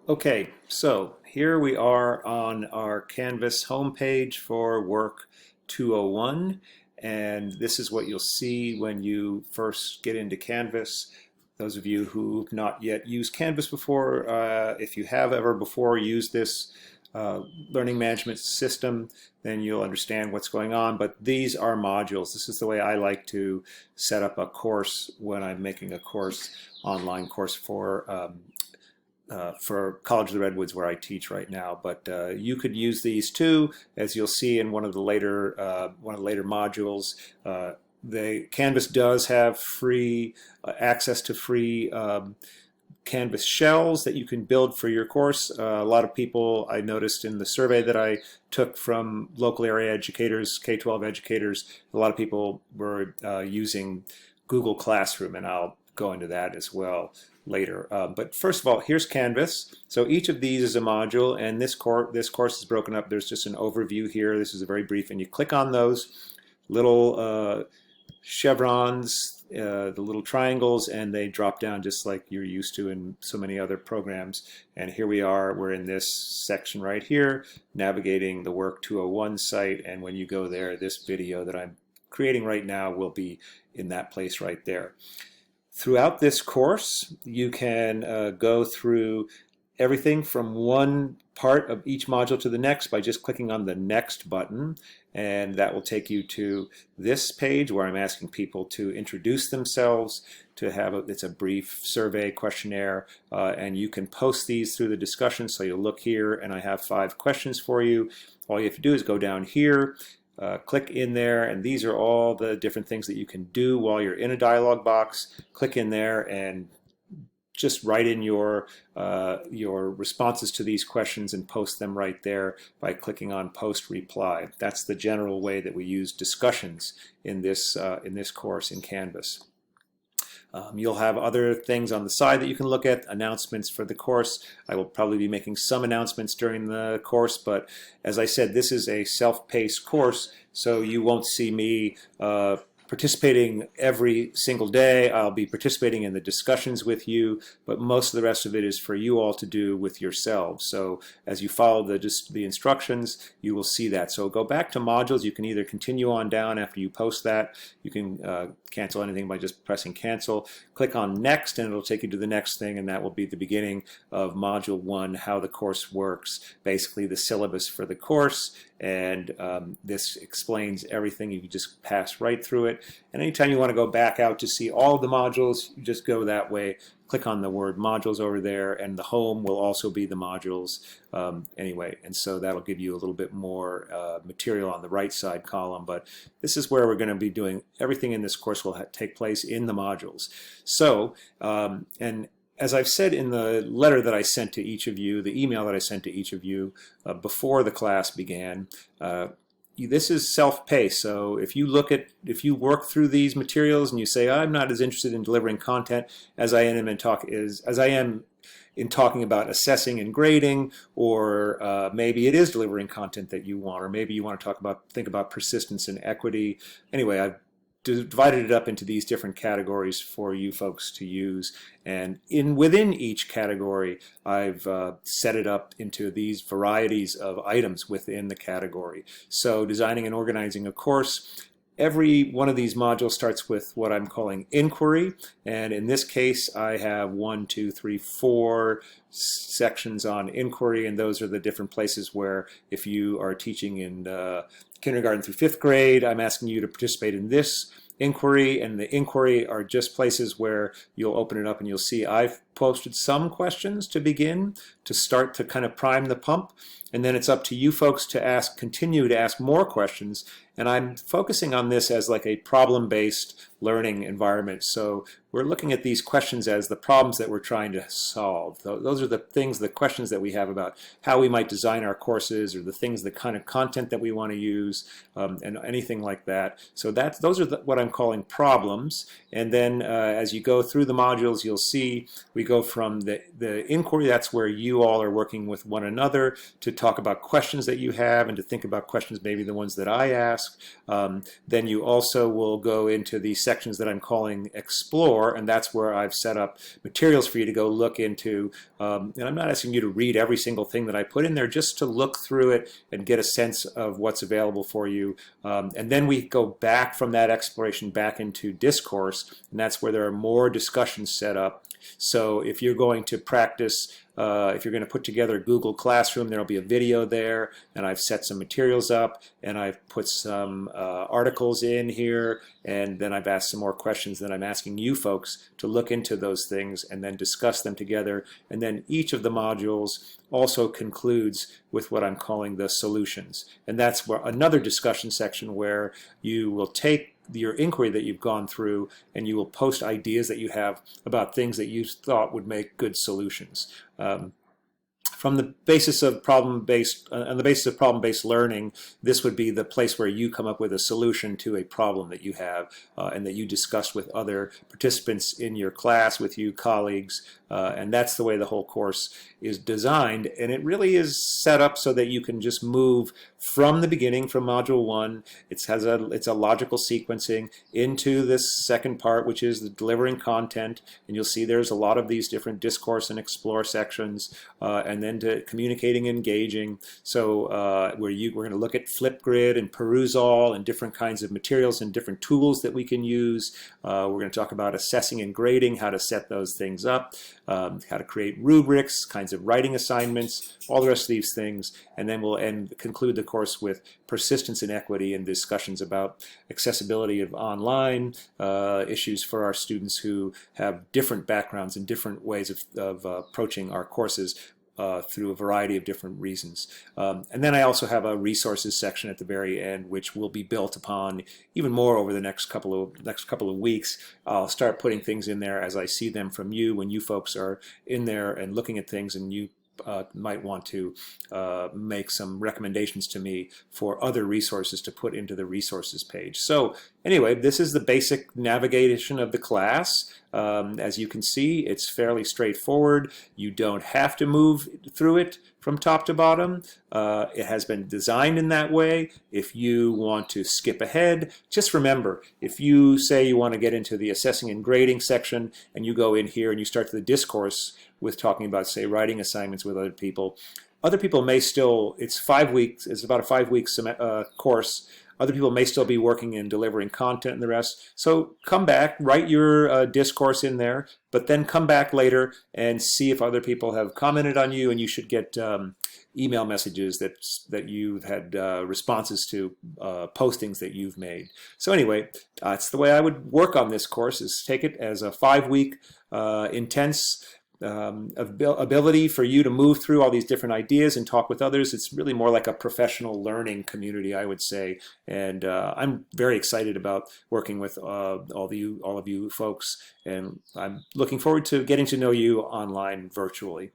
Okay, so here we are on our Canvas homepage for Work 201, and this is what you'll see when you first get into Canvas. Those of you who've not yet used Canvas before, if you have ever before used this learning management system, then you'll understand what's going on. But these are modules. This is the way I like to set up a course when I'm making a course, online course for College of the Redwoods where I teach right now. But you could use these too, as you'll see in one of the later modules. The Canvas does have free access to free Canvas shells that you can build for your course. A lot of people, I noticed in the survey that I took from local area educators, K-12 educators, a lot of people were using Google Classroom, and I'll go into that as well later. But first of all, here's Canvas. So each of these is a module, and this course is broken up. There's just an overview here. This is a very brief, and you click on those little chevrons, the little triangles, and they drop down just like you're used to in so many other programs. And here we are, we're in this section right here, navigating the Work 201 site, and when you go there, this video that I'm creating right now will be in that place right there. Throughout this course, you can go through everything from one part of each module to the next by just clicking on the Next button, and that will take you to this page where I'm asking people to introduce themselves, to have it's a brief survey questionnaire, and you can post these through the discussion. So you'll look here, and I have 5 questions for you. All you have to do is go down here, click in there, and these are all the different things that you can do while you're in a dialog box. Click in there and just write in your responses to these questions and post them right there by clicking on Post Reply. That's the general way that we use discussions in this course in Canvas. You'll have other things on the side that you can look at, announcements for the course. I will probably be making some announcements during the course, but as I said, this is a self-paced course, so you won't see me participating every single day. I'll be participating in the discussions with you, but most of the rest of it is for you all to do with yourselves. So as you follow the instructions, you will see that. So go back to modules. You can either continue on down after you post that. You can cancel anything by just pressing cancel. Click on next, and it'll take you to the next thing, and that will be the beginning of module 1, how the course works, basically the syllabus for the course. And this explains everything. You can just pass right through it. And anytime you want to go back out to see all the modules, you just go that way. Click on the word modules over there, and the home will also be the modules anyway. And so that'll give you a little bit more material on the right side column. But this is where we're going to be doing everything in this course will take place in the modules. So, and as I've said in the letter that I sent to each of you, the email that I sent to each of you before the class began, this is self-paced. So if you work through these materials and you say, I'm not as interested in delivering content as I am in talking about assessing and grading, or maybe it is delivering content that you want, or maybe you want to think about persistence and equity. Anyway, I've divided it up into these different categories for you folks to use, and within each category I've set it up into these varieties of items within the category. So designing and organizing a course, every one of these modules starts with what I'm calling inquiry, and in this case I have 1, 2, 3, 4 sections on inquiry, and those are the different places where if you are teaching in kindergarten through 5th grade, I'm asking you to participate in this inquiry, and the inquiry are just places where you'll open it up and you'll see I've posted some questions to begin, to start to kind of prime the pump, and then it's up to you folks to continue to ask more questions. And I'm focusing on this as like a problem-based learning environment. So we're looking at these questions as the problems that we're trying to solve. Those are the questions that we have about how we might design our courses, or the kind of content that we want to use, and anything like that. So those are what I'm calling problems. And then as you go through the modules, you'll see we go from the inquiry, that's where you all are working with one another to talk about questions that you have and to think about questions, maybe the ones that I ask. Then you also will go into the sections that I'm calling Explore, and that's where I've set up materials for you to go look into. And I'm not asking you to read every single thing that I put in there, just to look through it and get a sense of what's available for you. And then we go back from that exploration back into discourse, and that's where there are more discussions set up. So if you're going to practice, if you're going to put together Google Classroom, there'll be a video there, and I've set some materials up, and I've put some articles in here, and then I've asked some more questions that I'm asking you folks to look into those things and then discuss them together. And then each of the modules also concludes with what I'm calling the solutions. And that's where another discussion section where you will take your inquiry that you've gone through and you will post ideas that you have about things that you thought would make good solutions. From the basis of problem-based, on the basis of problem-based learning, this would be the place where you come up with a solution to a problem that you have and that you discuss with other participants in your class, with you colleagues, and that's the way the whole course is designed. And it really is set up so that you can just move from the beginning, from Module 1. It's a logical sequencing into this second part, which is the delivering content. And you'll see there's a lot of these different discourse and explore sections, and then to communicating, engaging. So we're going to look at Flipgrid and Perusall and different kinds of materials and different tools that we can use. We're going to talk about assessing and grading, how to set those things up, how to create rubrics, kinds of writing assignments, all the rest of these things. And then we'll conclude the course with persistence and equity and discussions about accessibility of online issues for our students who have different backgrounds and different ways of approaching our courses through a variety of different reasons. And then I also have a resources section at the very end, which will be built upon even more over the next couple of weeks. I'll start putting things in there as I see them from you when you folks are in there and looking at things, and you might want to make some recommendations to me for other resources to put into the resources page. So anyway, this is the basic navigation of the class. As you can see, it's fairly straightforward. You don't have to move through it from top to bottom. It has been designed in that way. If you want to skip ahead, just remember, if you say you want to get into the assessing and grading section and you go in here and you start the discourse with talking about, say, writing assignments with other people may still, it's 5 weeks, it's about a 5-week course. Other people may still be working in delivering content and the rest. So come back, write your discourse in there, but then come back later and see if other people have commented on you, and you should get email messages that you've had responses to postings that you've made. So anyway, that's the way I would work on this course, is take it as a 5-week intense ability for you to move through all these different ideas and talk with others. It's really more like a professional learning community, I would say, and I'm very excited about working with all of you folks, and I'm looking forward to getting to know you online virtually.